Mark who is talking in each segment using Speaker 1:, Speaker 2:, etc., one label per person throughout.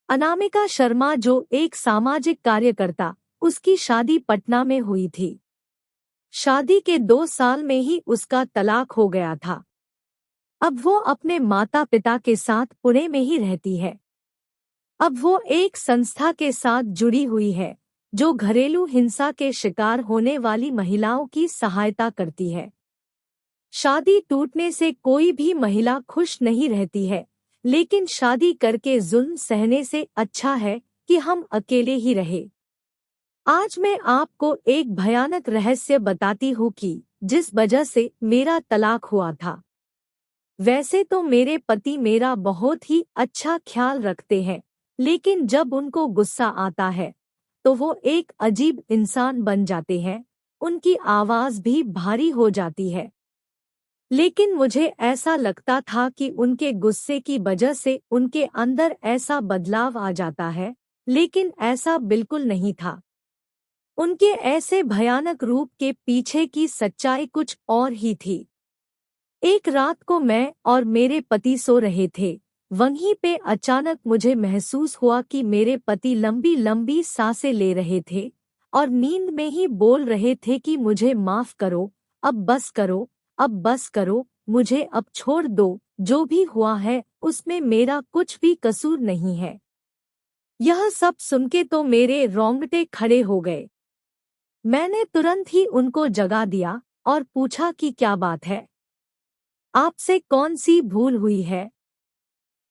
Speaker 1: अनामिका शर्मा जो एक सामाजिक कार्यकर्ता, उसकी शादी पटना में हुई थी। शादी के 2 साल में ही उसका तलाक हो गया था। अब वो अपने माता पिता के साथ पुणे में ही रहती है। अब वो एक संस्था के साथ जुड़ी हुई है जो घरेलू हिंसा के शिकार होने वाली महिलाओं की सहायता करती है। शादी टूटने से कोई भी महिला खुश नहीं रहती है, लेकिन शादी करके जुल्म सहने से अच्छा है कि हम अकेले ही रहे। आज मैं आपको एक भयानक रहस्य बताती हूँ कि जिस वजह से मेरा तलाक हुआ था। वैसे तो मेरे पति मेरा बहुत ही अच्छा ख्याल रखते हैं, लेकिन जब उनको गुस्सा आता है तो वो एक अजीब इंसान बन जाते हैं। उनकी आवाज़ भी भारी हो जाती है। लेकिन मुझे ऐसा लगता था कि उनके गुस्से की वजह से उनके अंदर ऐसा बदलाव आ जाता है, लेकिन ऐसा बिल्कुल नहीं था। उनके ऐसे भयानक रूप के पीछे की सच्चाई कुछ और ही थी। एक रात को मैं और मेरे पति सो रहे थे। वहीं पे अचानक मुझे महसूस हुआ कि मेरे पति लंबी लंबी सांसें ले रहे थे और नींद में ही बोल रहे थे कि मुझे माफ करो, अब बस करो, अब बस करो, मुझे अब छोड़ दो, जो भी हुआ है उसमें मेरा कुछ भी कसूर नहीं है। यह सब सुनके तो मेरे रोंगटे खड़े हो गए। मैंने तुरंत ही उनको जगा दिया और पूछा कि क्या बात है? आपसे कौन सी भूल हुई है?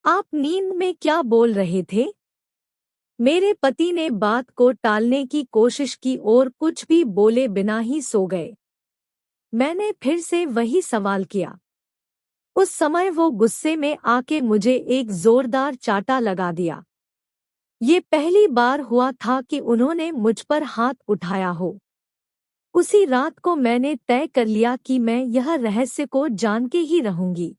Speaker 1: आप नींद में क्या बोल रहे थे? मेरे पति ने बात को टालने की कोशिश की और कुछ भी बोले बिना ही सो गए। मैंने फिर से वही सवाल किया। उस समय वो गुस्से में आके मुझे एक जोरदार चाटा लगा दिया। ये पहली बार हुआ था कि उन्होंने मुझ पर हाथ उठाया हो। उसी रात को मैंने तय कर लिया कि मैं यह रहस्य को जान के ही रहूंगी।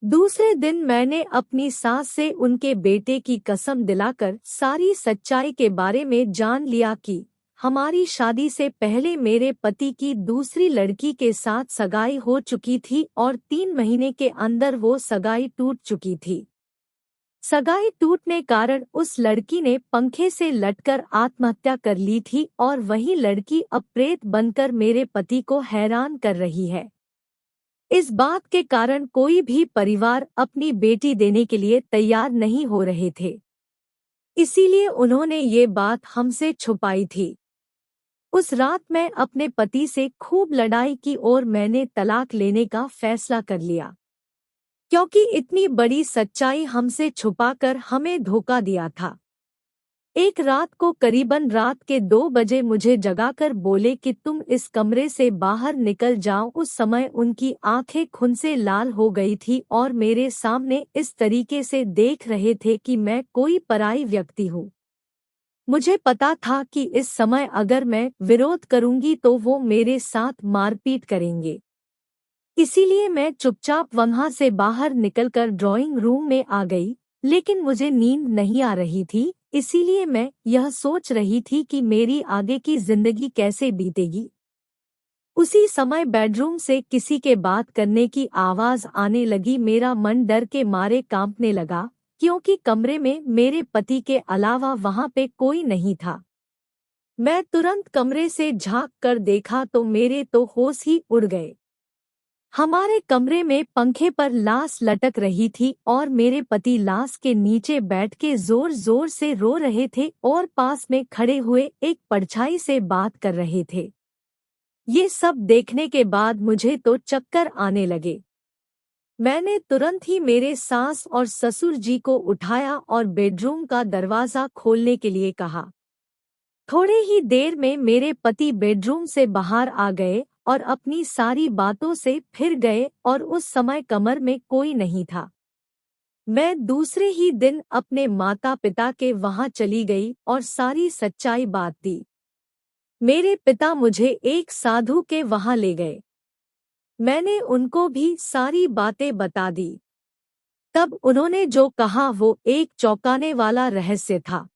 Speaker 1: दूसरे दिन मैंने अपनी सास से उनके बेटे की कसम दिलाकर सारी सच्चाई के बारे में जान लिया कि हमारी शादी से पहले मेरे पति की दूसरी लड़की के साथ सगाई हो चुकी थी और 3 महीने के अंदर वो सगाई टूट चुकी थी। सगाई टूटने कारण उस लड़की ने पंखे से लटकर आत्महत्या कर ली थी और वही लड़की अब प्रेत बनकर मेरे पति को हैरान कर रही है। इस बात के कारण कोई भी परिवार अपनी बेटी देने के लिए तैयार नहीं हो रहे थे। इसीलिए उन्होंने ये बात हमसे छुपाई थी। उस रात मैं अपने पति से खूब लड़ाई की और मैंने तलाक लेने का फैसला कर लिया, क्योंकि इतनी बड़ी सच्चाई हमसे छुपाकर हमें धोखा दिया था। एक रात को करीबन रात के 2 बजे मुझे जगाकर बोले कि तुम इस कमरे से बाहर निकल जाओ। उस समय उनकी आंखें खून से लाल हो गई थी और मेरे सामने इस तरीके से देख रहे थे कि मैं कोई पराई व्यक्ति हूँ। मुझे पता था कि इस समय अगर मैं विरोध करूंगी तो वो मेरे साथ मारपीट करेंगे। इसीलिए मैं चुपचाप वहां से बाहर निकलकर ड्राइंग रूम में आ गई, लेकिन मुझे नींद नहीं आ रही थी। इसीलिए मैं यह सोच रही थी कि मेरी आगे की जिंदगी कैसे बीतेगी। उसी समय बेडरूम से किसी के बात करने की आवाज आने लगी। मेरा मन डर के मारे कांपने लगा, क्योंकि कमरे में मेरे पति के अलावा वहां पे कोई नहीं था। मैं तुरंत कमरे से झांक कर देखा तो मेरे तो होश ही उड़ गए। हमारे कमरे में पंखे पर लाश लटक रही थी और मेरे पति लाश के नीचे बैठ के जोर जोर से रो रहे थे और पास में खड़े हुए एक परछाई से बात कर रहे थे। ये सब देखने के बाद मुझे तो चक्कर आने लगे। मैंने तुरंत ही मेरे सास और ससुर जी को उठाया और बेडरूम का दरवाजा खोलने के लिए कहा। थोड़े ही देर में मेरे पति बेडरूम से बाहर आ गए और अपनी सारी बातों से फिर गए और उस समय कमर में कोई नहीं था। मैं दूसरे ही दिन अपने माता पिता के वहां चली गई और सारी सच्चाई बात दी। मेरे पिता मुझे एक साधु के वहां ले गए। मैंने उनको भी सारी बातें बता दी। तब उन्होंने जो कहा वो एक चौंकाने वाला रहस्य था।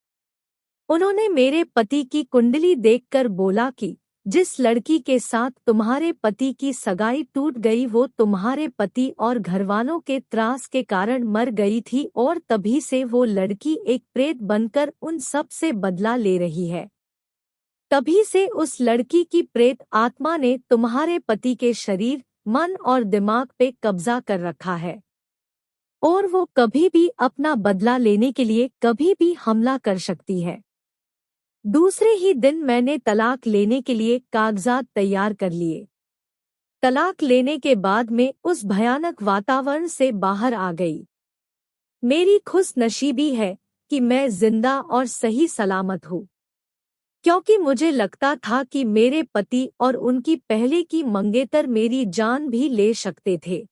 Speaker 1: उन्होंने मेरे पति की कुंडली देखकर बोला कि जिस लड़की के साथ तुम्हारे पति की सगाई टूट गई वो तुम्हारे पति और घरवालों के त्रास के कारण मर गई थी और तभी से वो लड़की एक प्रेत बनकर उन सब से बदला ले रही है। तभी से उस लड़की की प्रेत आत्मा ने तुम्हारे पति के शरीर, मन और दिमाग पे कब्जा कर रखा है और वो कभी भी अपना बदला लेने के लिए कभी भी हमला कर सकती है। दूसरे ही दिन मैंने तलाक लेने के लिए कागजात तैयार कर लिए। तलाक लेने के बाद मैं उस भयानक वातावरण से बाहर आ गई। मेरी खुशनसीबी है कि मैं जिंदा और सही सलामत हूँ, क्योंकि मुझे लगता था कि मेरे पति और उनकी पहले की मंगेतर मेरी जान भी ले सकते थे।